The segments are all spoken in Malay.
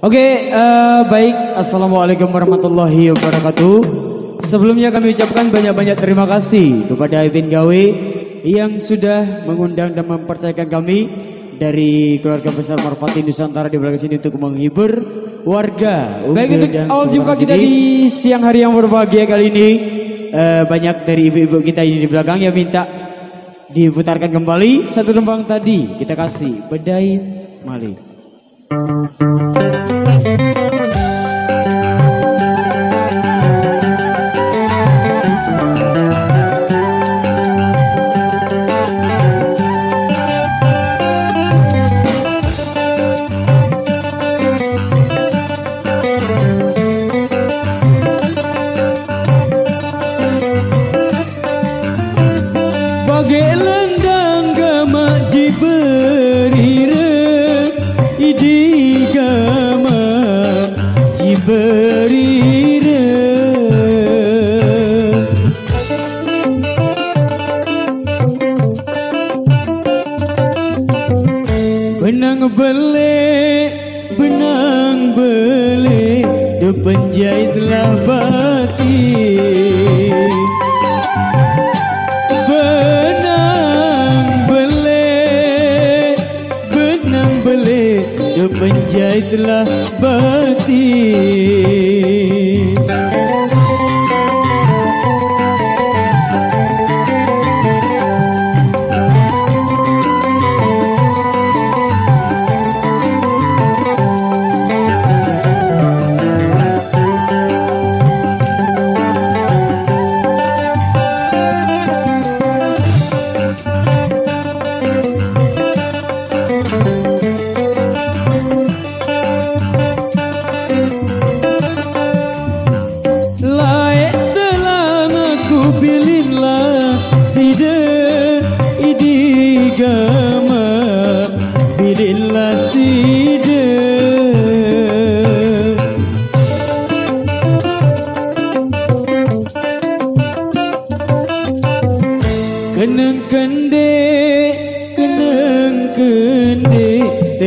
Baik. Assalamualaikum warahmatullahi wabarakatuh. Sebelumnya kami ucapkan banyak-banyak terima kasih kepada Ipin Gawe yang sudah mengundang dan mempercayakan kami dari keluarga besar Merpati Nusantara di belakang sini untuk menghibur warga. Baik, untuk awal jumpa kita di siang hari yang berbahagia kali ini, banyak dari ibu-ibu kita ini di belakang yang minta diputarkan kembali satu tembang tadi. Kita kasih Bedai Mali. Benang bele, penjahitlah batik. Benang bele, penjahitlah batik.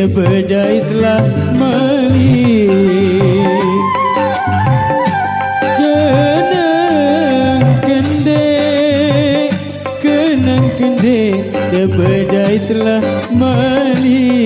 Bedai telah mali, kenang kende, bedai telah mali.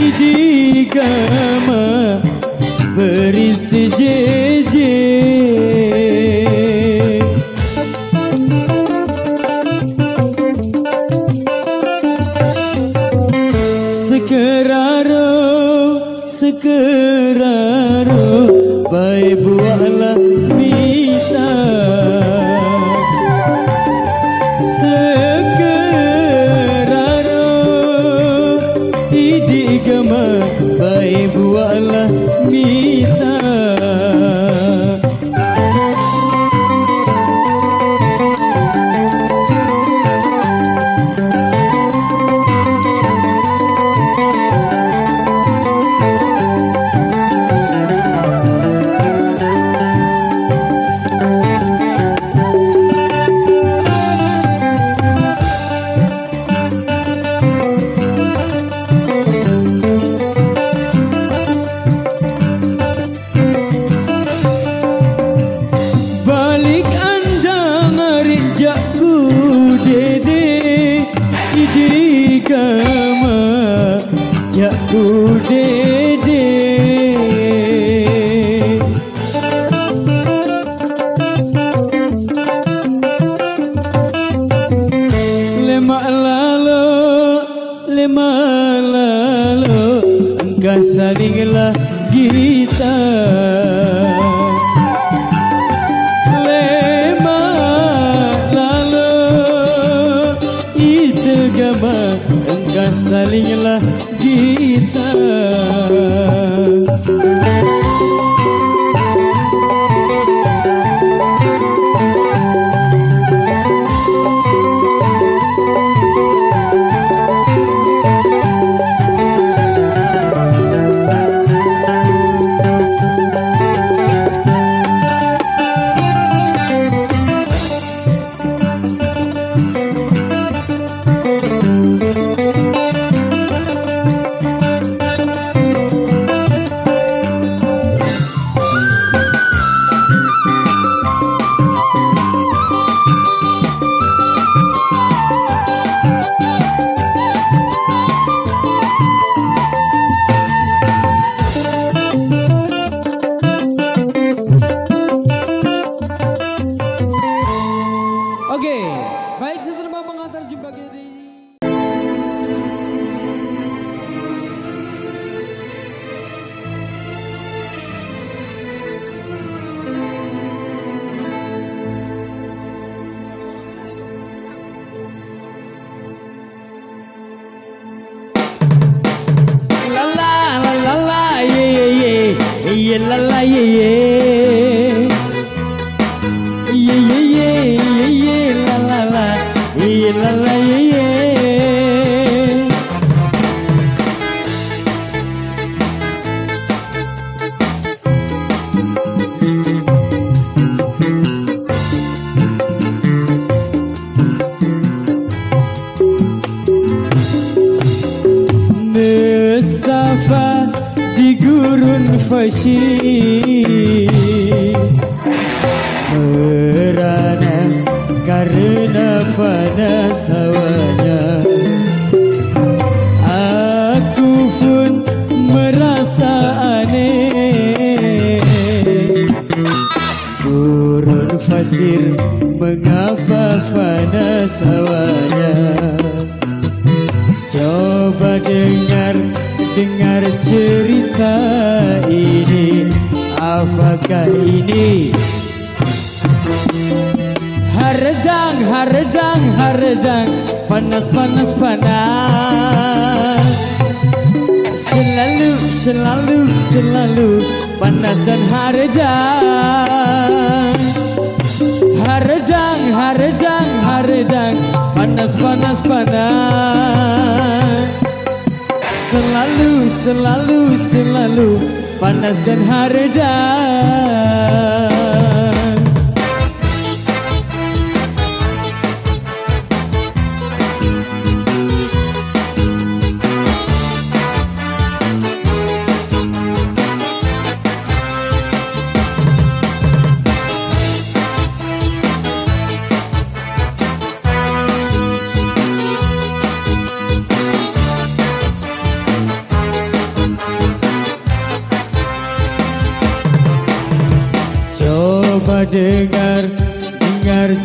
Idigama berisi jeje, sekeraro baik buahlah mita. Idigama baik buahlah mita. Idigama jakku dede, lemak lalo engkau salinglah kita. Lemak lalo salinglah kita. Oke, baik setelah mengantar jumpa kita di la la la la la ye ye ye ye la la ye ye ye ye ye ye la la la ye la la ye ye. Mustafa di gurun fasyik merana karena panas hawanya. Aku pun merasa aneh, gurun fasir mengapa panas hawanya. Coba dengar cerita ini, apakah ini haredang, haredang, haredang, panas, panas, panas. Selalu, selalu, selalu panas dan haredang. Haredang, haredang, haredang, panas, panas, panas. Selalu, selalu, selalu panas dan haredang. Coba dengar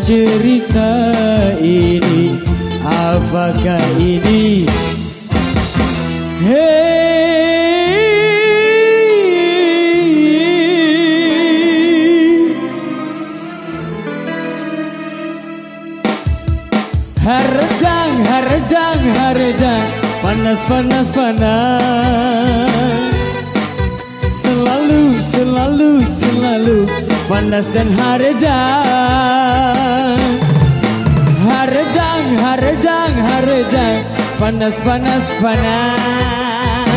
cerita ini, apakah ini haredang, haredang, haredang, panas, panas, panas. Selalu, selalu, selalu panas dan haredang. Haredang, haredang, haredang, panas, panas, panas.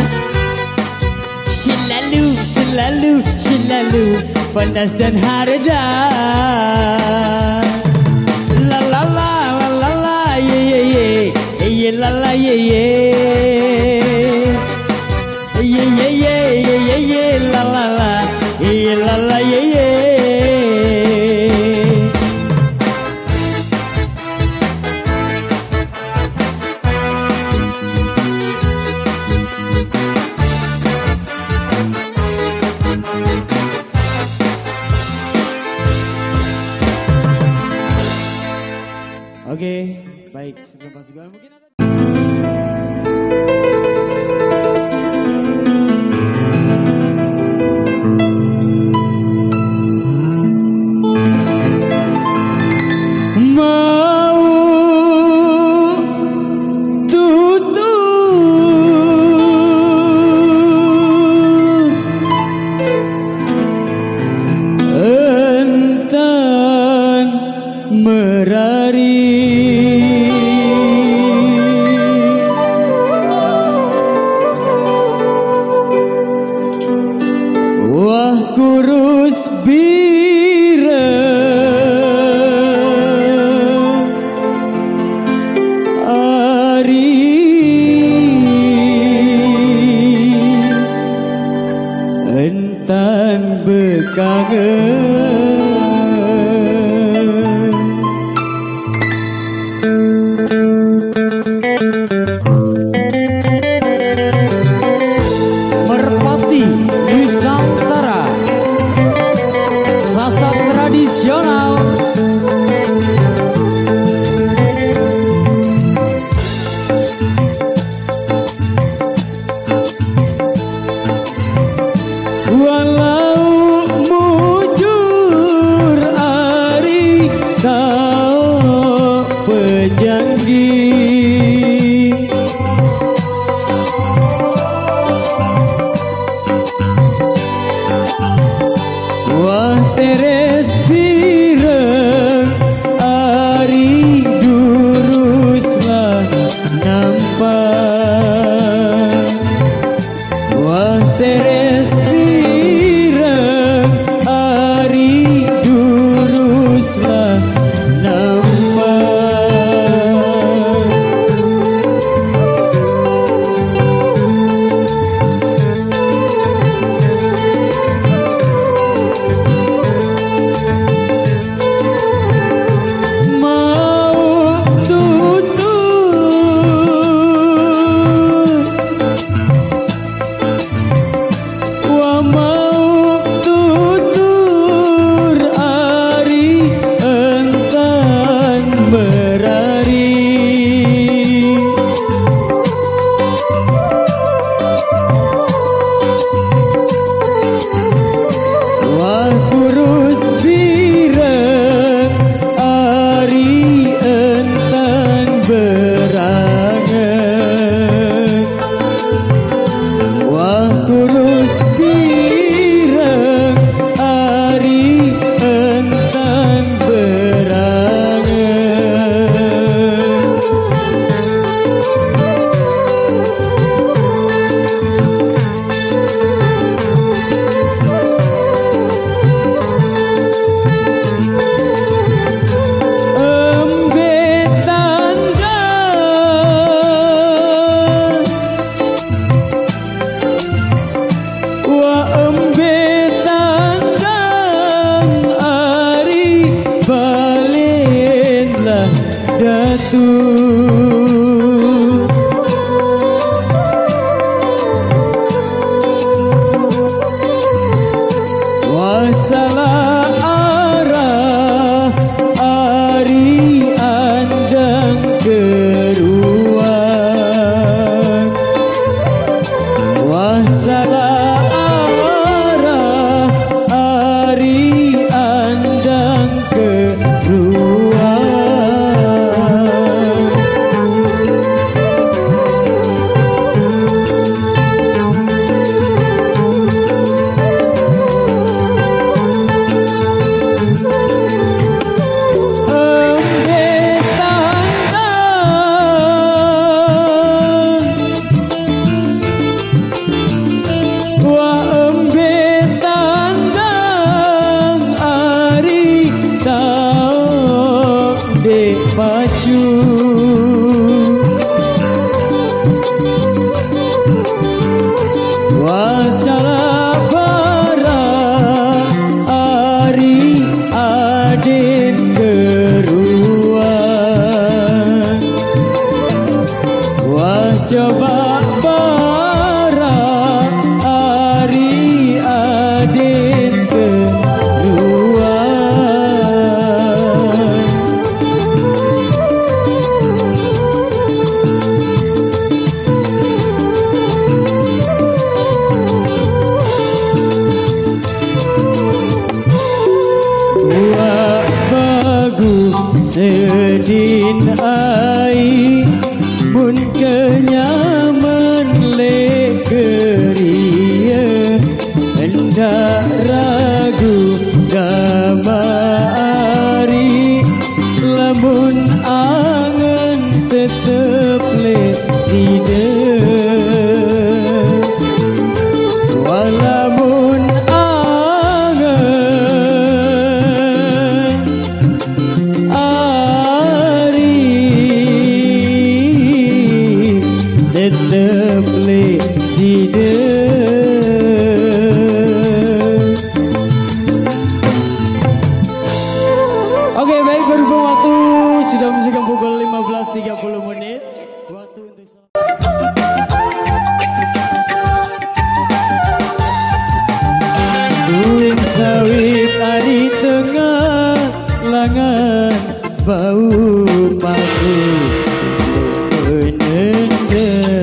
Selalu, selalu, selalu panas dan haredang. La la la la la la ye ye ye ye la la ye ye ye ye ye ye ye ye la la la ye la la ye ye. Oke, baik, sebelum masuk mungkin ada mau tutup Merpati Nusantara, sasak tradisional. Walau mujur ari kau pejanggi, wah teres pireng ari duruslah nampak, wah teres pireng ari duruslah nampak. Wasalah arah ari andang keruan, wasalah arah ari andang keruan. Pacu wasalah bara ari aden keruan, wah coba bara ari aden keruan. Sedin ai mun kenyaman le keria, hendak ragu gamari, lamun angen tetep le sida, walamun tetep le sida. Oke, baik, berhubung waktu sudah menunjukkan pukul 5 15.30 menit. Waktu untuk Tuing sawit ari tengah langan bau paku penendang.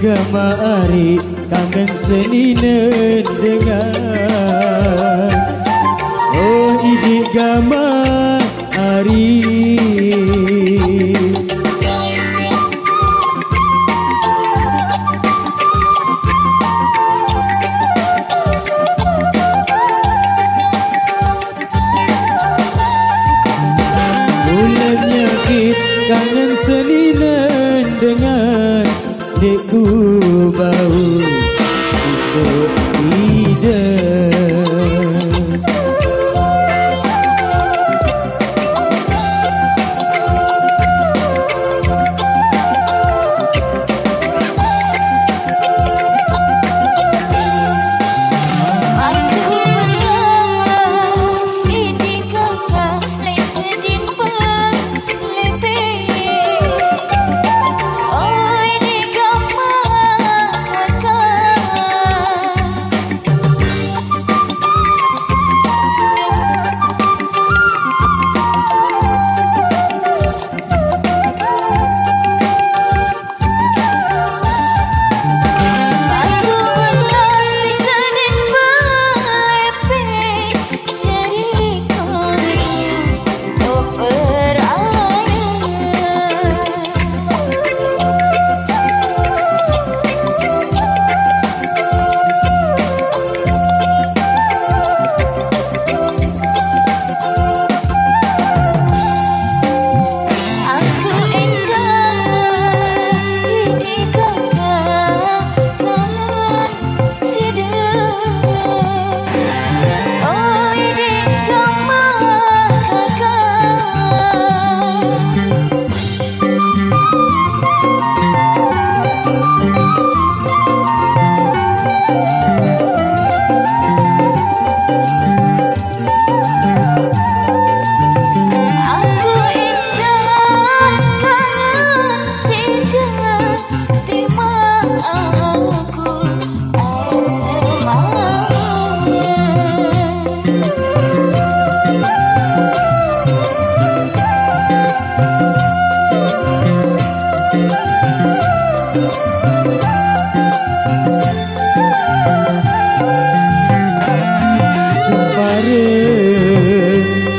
Gama ari kangen seni dengar. Oh idi gama ari bulan nyakit kangen seni dengar. Dekku bau untuk hidup.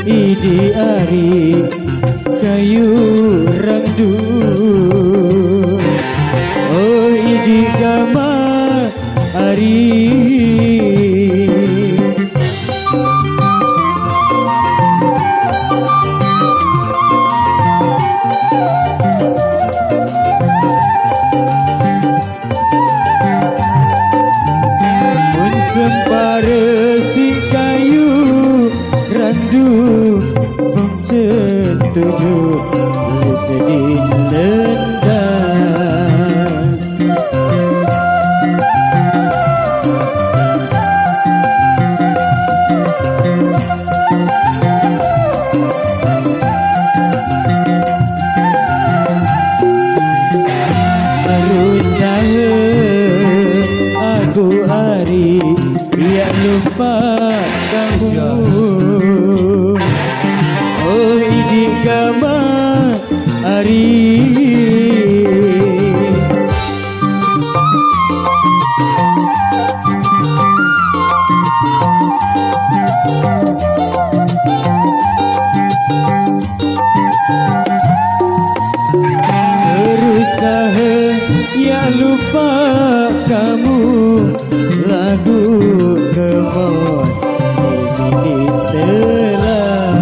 Idi ari kayu randu. Oh idi gama ari mun sempare si kayu randu setuju sedih lendang. Berusaha aku hari ya lupa kamu. Oh idi gama ari berusaha ya lupa kamu. Lagu kemos ini telah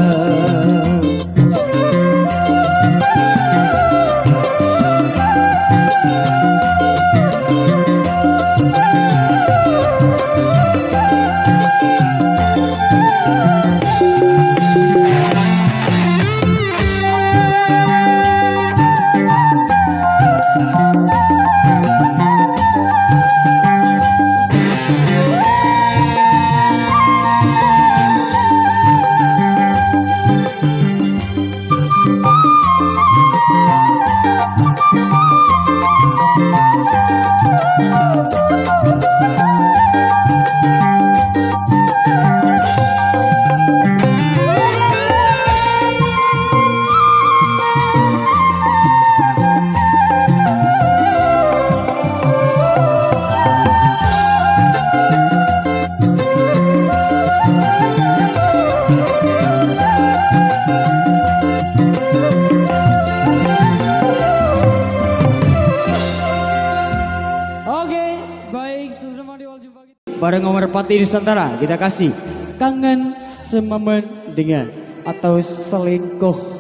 bareng Omar Pati Nusantara kita kasih Kangen Semomen Dengan atau Selingkuh.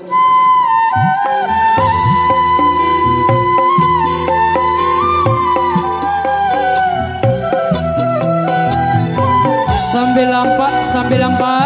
Sambil lampak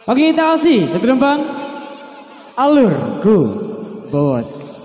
Oke, kita kasih segerombang Alurku Bos.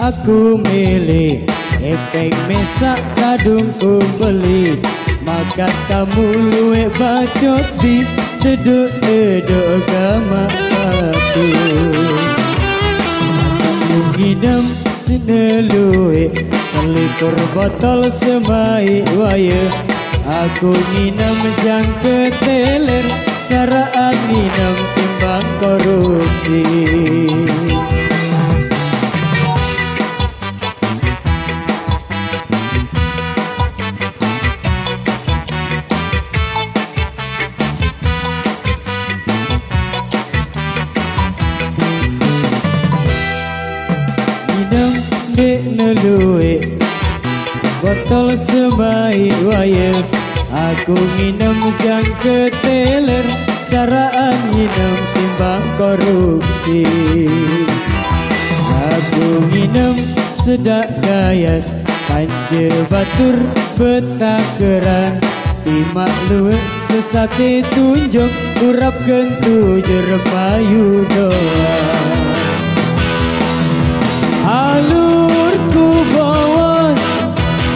Aku milih efek mesak kadungku beli, maka kamu luwe bacot di deduk-deduk kamar aku. Aku ngidam sinelue selikur botol semai waya, aku nginam jang keteler saraan nginam timbang korupsi. luwe botol semai waya aku nginem jang keteler saraan nginem timbang korupsi aku nginem sedak gayas pance batur betakeran timak luwe sesate tunjuk urap gentu jerpayu doa alurku bawas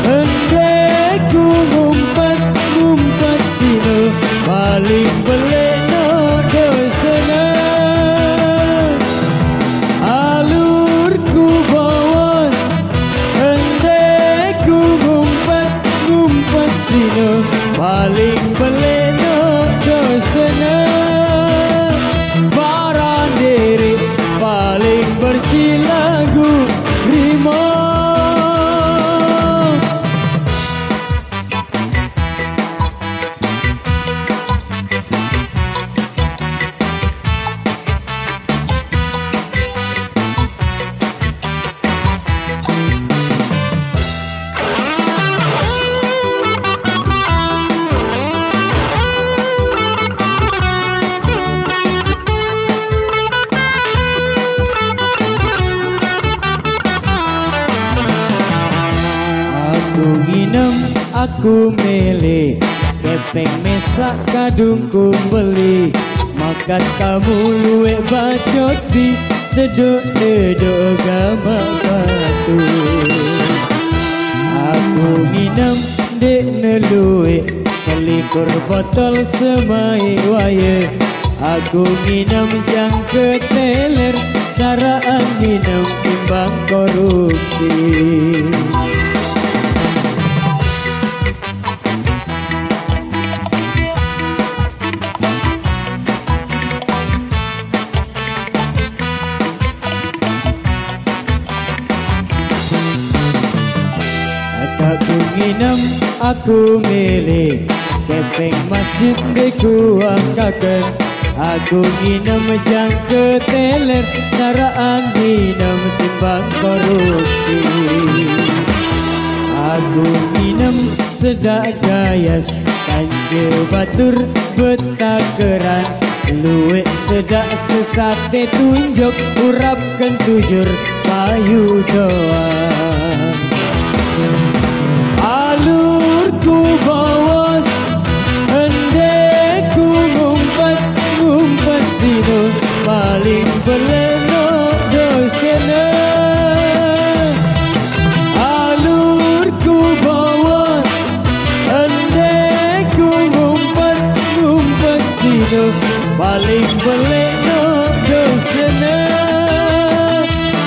endeku ngumpet sino paling beleno dosana alurku bawas endeku ngumpet sino paling beleno dosana para diri paling bersih lagu Rimo aku nginem aku mele kepeng mesak kadungku beli makan kamu luwe bacot di dedok gama batu aku nginem dek neluwe selikur botol semai waya aku nginem jang keteler saraan nginem timbang korupsi aku nginem aku milih kepeng masjid beku angkaken aku nginem jang keteler saraan nginem timbang korupsi aku nginem sedak gayas kance batur betakeran luwe sedak sesate tunjuk urapkan tujur payu doa alurku bawas endeku ngumpet sino paling beleno dosana alurku bawas endeku ngumpet sino paling beleno dosana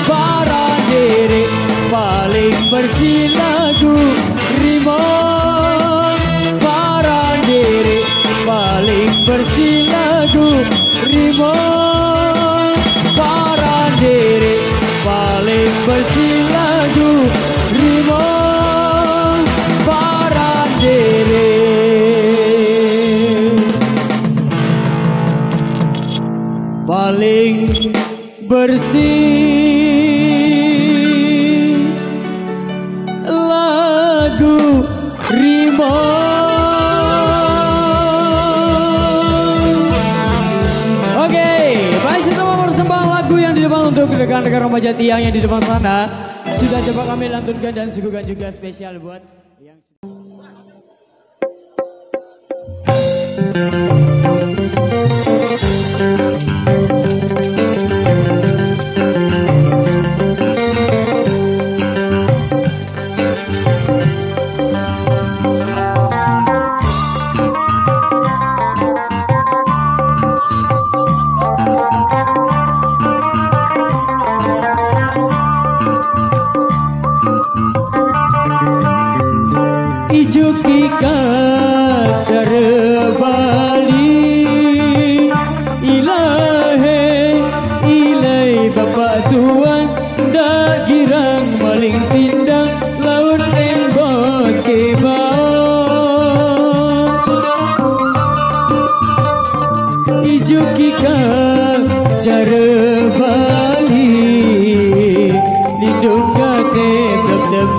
para diri paling bersih lagu Rimo para diri paling bersih lagu Rimo para diri paling bersih lagu Rimo para diri paling bersih lagu Rimo. Oke, masih semua persembahan lagu yang di depan untuk rekan-rekan remaja tiang yang di depan sana sudah coba kami lantunkan dan suguhkan juga spesial buat yang ijo ki kacar Bali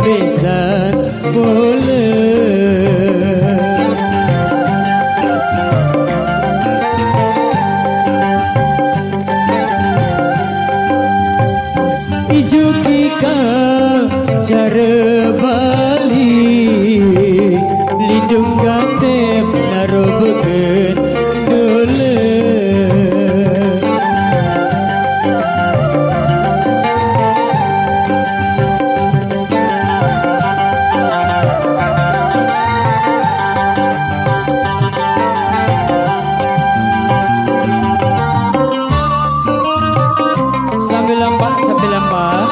tembesan boleh. Ijuki kau cara balik lindung gatep naro beken dole. Sambil lambat, sambil lambat.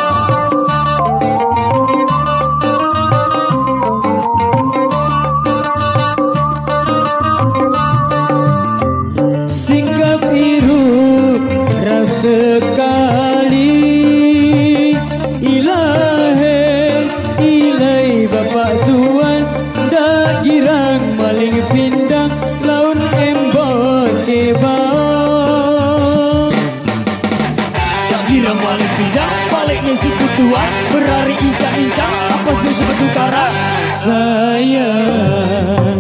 Singkap iru rasa kali ilahe ilai bapak tuan dak girang maling pindang laun embot kebau. Dak girang maling pindang baliknya si ketua berari incang-incang apa dia sebatu kara sayang.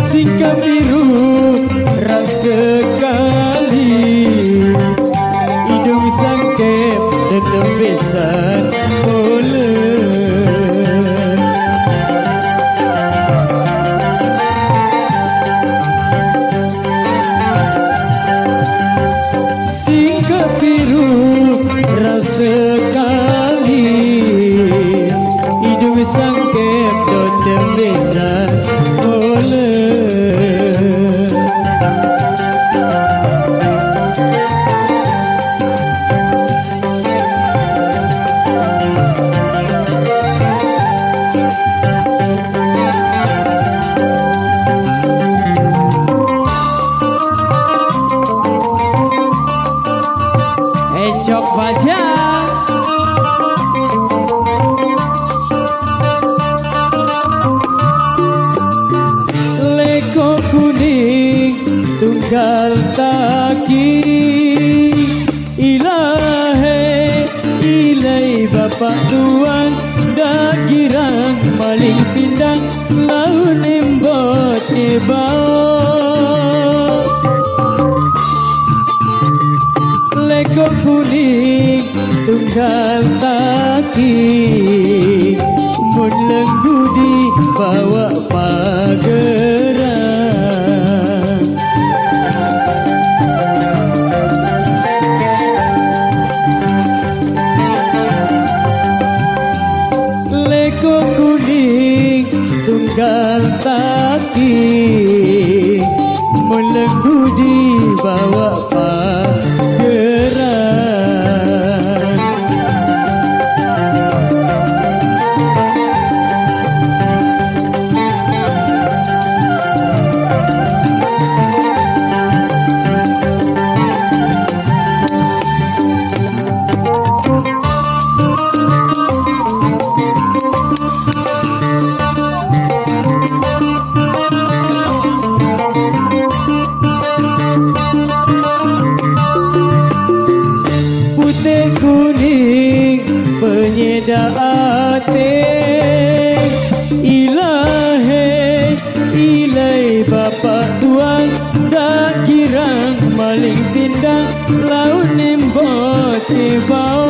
Singkap biru rasa kali hidung sangkep dan tembesan boleh. Singkap biru rasa kali hidung sangkep dan tembesan boleh. Ecok baja leko kuning tunggal taki ilahe ilai bapak tuan dak girang maling pindang laun embot kebau. Leko kuning tunggal taki mun lenggudi bawa pageran. Leko kuning tunggal taki mun lenggudi bawa pageran. Putih kuning penyeda ate ilahe ilai bapak tuan dak girang maling pindang laun embot kebau.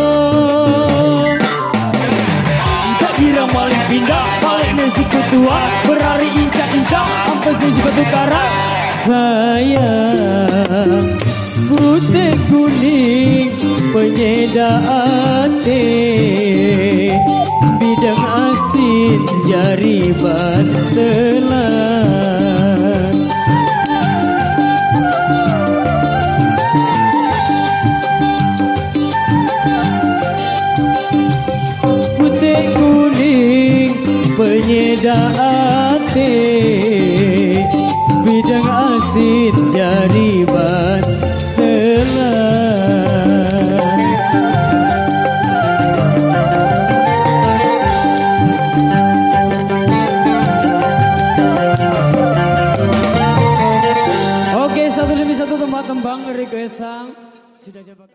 Tak girang maling pindang baliknya si ketua berari incang-incang ampas ni si batu kara sayang. Putih kuning penyeda ate bidang asin jari bantelan. Putih kuning penyeda ate bidang asin jari bantelan. Oke, satu demi satu tempat tembang requestan sudah coba.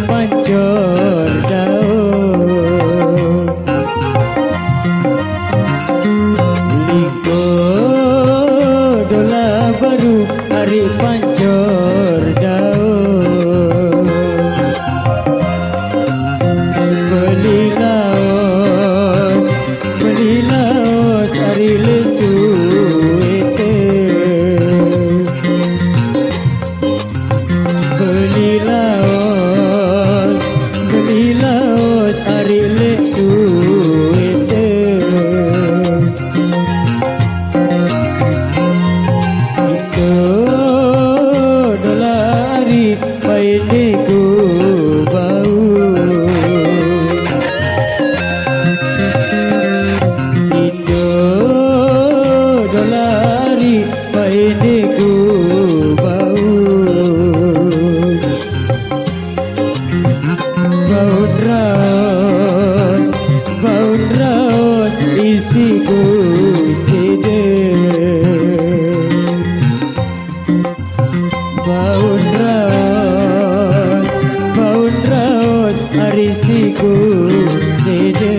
pancor daun liko dola baru hari pancor daun beli laos hari lesu beli laos hari lesu isiku sede baun raut arisiku sede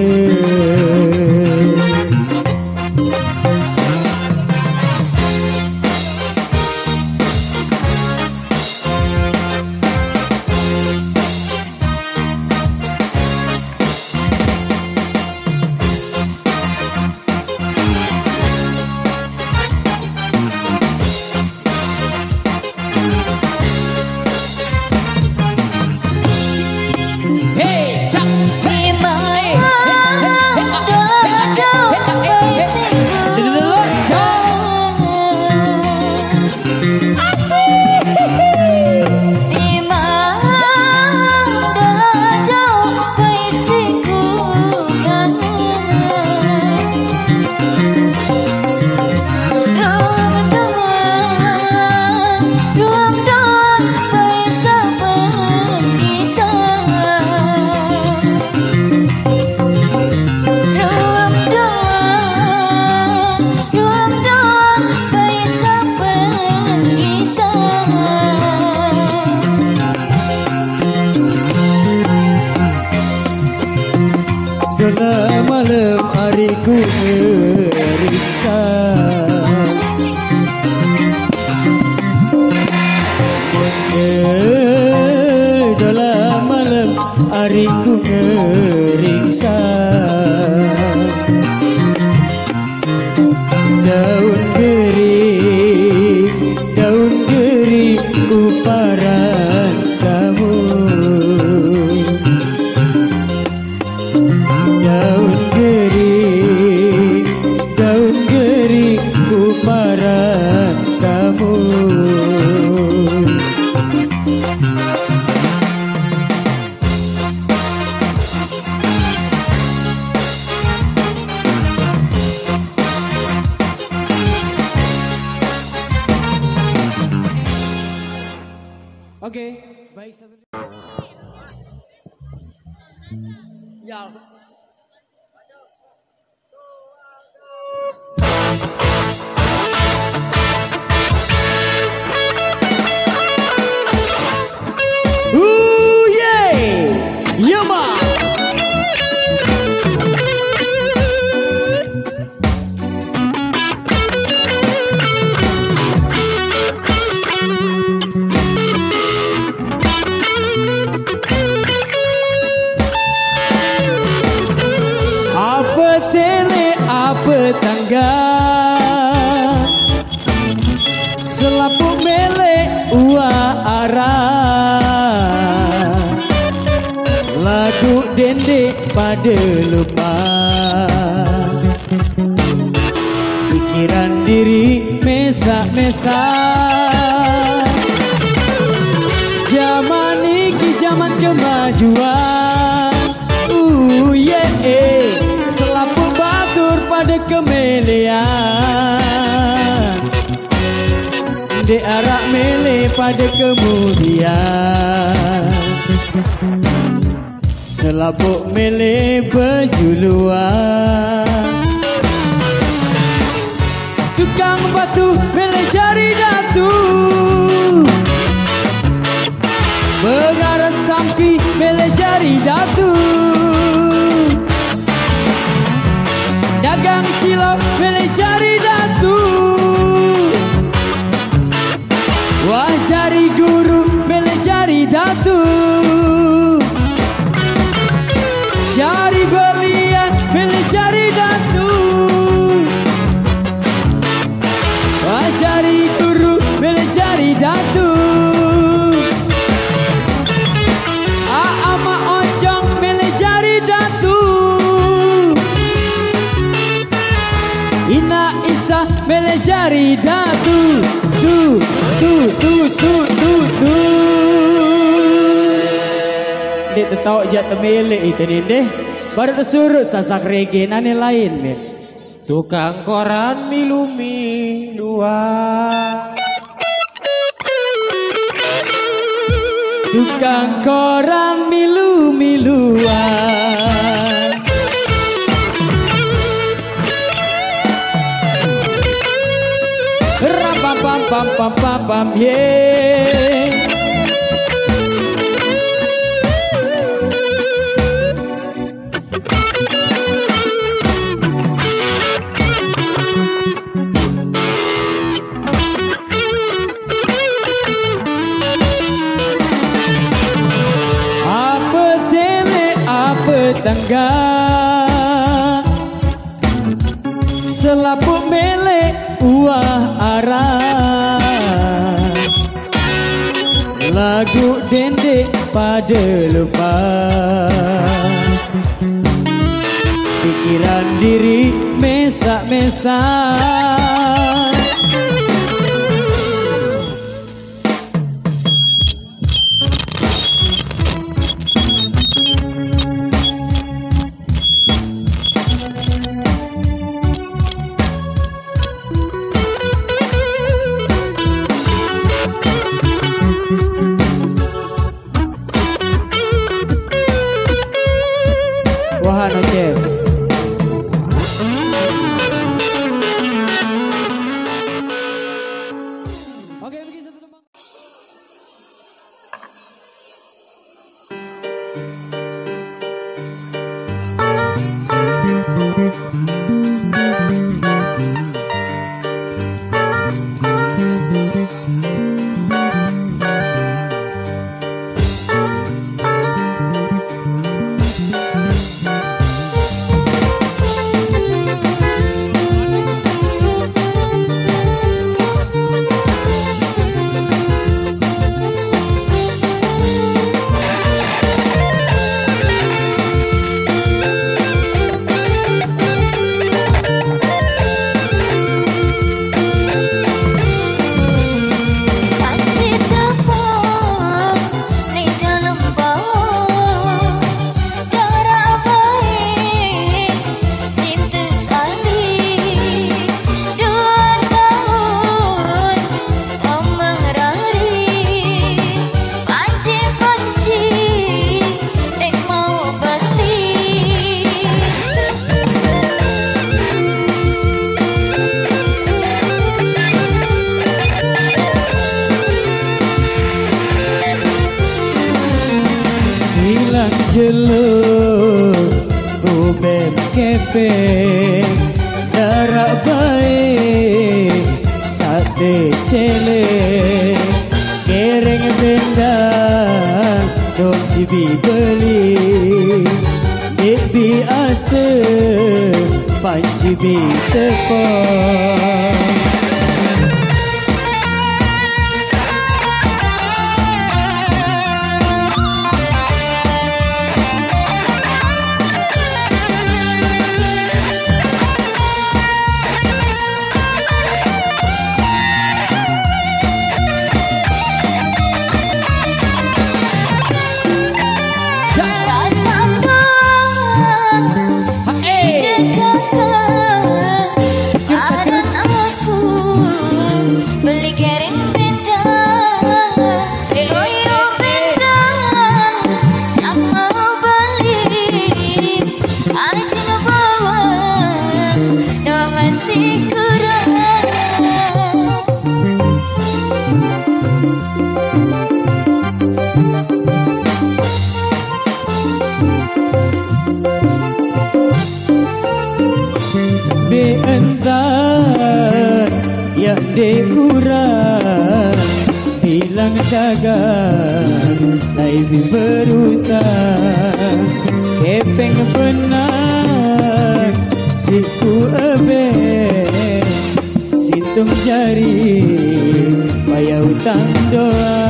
malam hariku meriksa dalam malam hariku meriksa daun gering kuparan kamu daun gering kuparan kamu Oke, baik satu. Ya. Tangga selapuk mele ua arah lagu dende pada lupa pikiran diri mesa-mesa zaman ini zaman kemajuan selapuk batur pada kemelean di arak mele pada kemudian selapuk mele berjuluan tukang batu mele cari datu mengarat sampi mele jari datu, dagang silau mele jari datu, wah jari guru mele jari datu, jari belian mele jari datu, wah jari guru mele jari datu, ama ojong mele jari datu, ina isa mele jari datu, tu. Dek tahu jat temele itu deh, baru tersuruh sasak reggae nane lain deh. Tukang koran milu-miluan, tukang koran milu-miluan, rapam pam pam pam pam pam yeah. Tangga selaput mele uah arah, lagu dendek pada lupa, pikiran diri mesak-mesak. Wahana Jazz. Oke, begini satu tembang. Jeluk ubem kepeng darak baik sate cele kereng bendang dong si beli debi ase panci bi tepang. Aku dagang laibi berutang kepeng benar siku ebe situng jari bayar utang doa.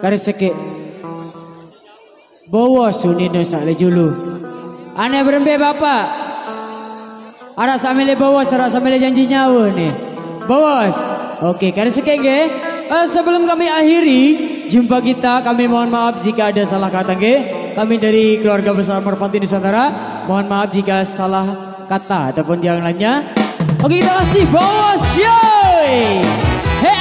Kariseke bawa sunino sakle julu ane berembe bapak ara samile bawas ara samile janji nyawa nih bawas. Oke kariseke ge sebelum kami akhiri jumpa kita kami mohon maaf jika ada salah kata ge kami dari keluarga besar Merpati Nusantara mohon maaf jika salah kata ataupun yang lainnya. Oke kita kasih bawas yoi hea.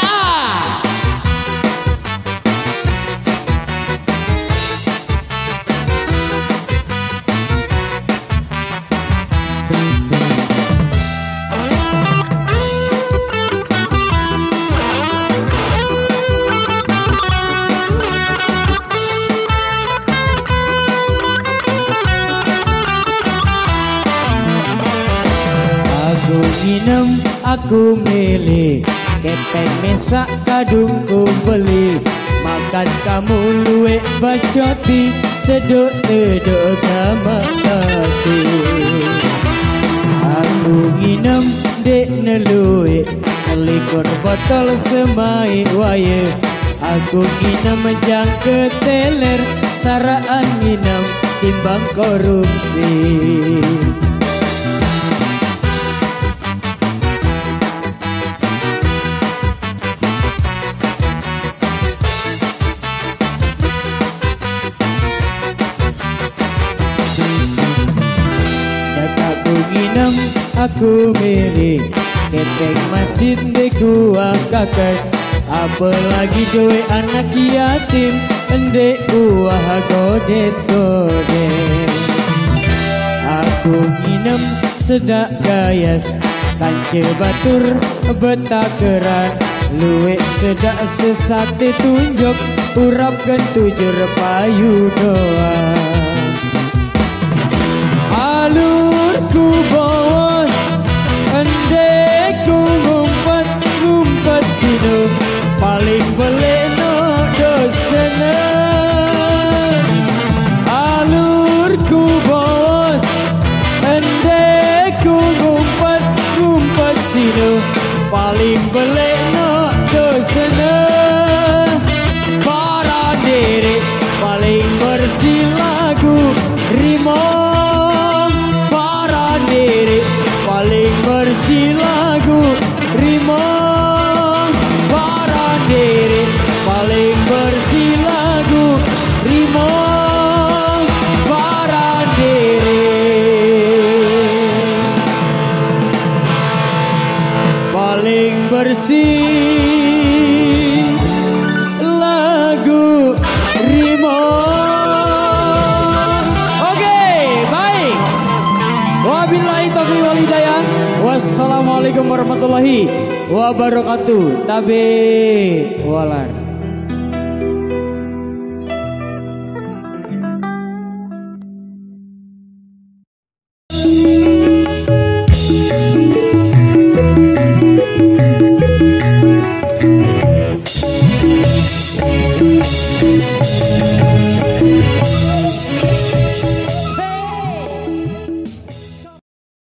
Minum aku milih kepeng mesak kadungku beli makan kamu luwe bacoti teduk-teduk kamataku aku minum dek neluwe selikur botol semai waye aku minum jang keteler saraan minum timbang korupsi. Aku milih kepeng masjid di gua kakek apalagi doe anak yatim endek gua godet-godet aku nginem sedak gayas kance batur betakeran luwek sedak sesate tunjuk urapkan tujur payu doa alurku bawas endeku ngumpet sinu paling beleno dosena alurku bawas endeku ngumpet sinu paling beleno dosena para diri paling bersih lagu rimo paling bersih lagu rimo para diri paling bersih lagu rimo para diri paling bersih lagu rimo. Oke baik wabillahi taufiq wal hidayah. Wassalamualaikum warahmatullahi wabarakatuh. Tabe walar.